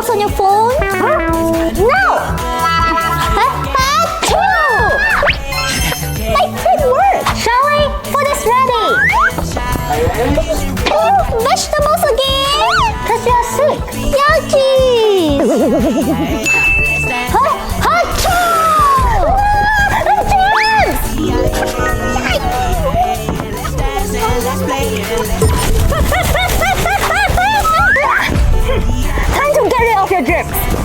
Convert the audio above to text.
else on your phone? No! Achoo! My kid work! Shall we? Food is ready! Oh, vegetables again? Cause you're sick. Yucky! Achoo! Time to get rid of your germs.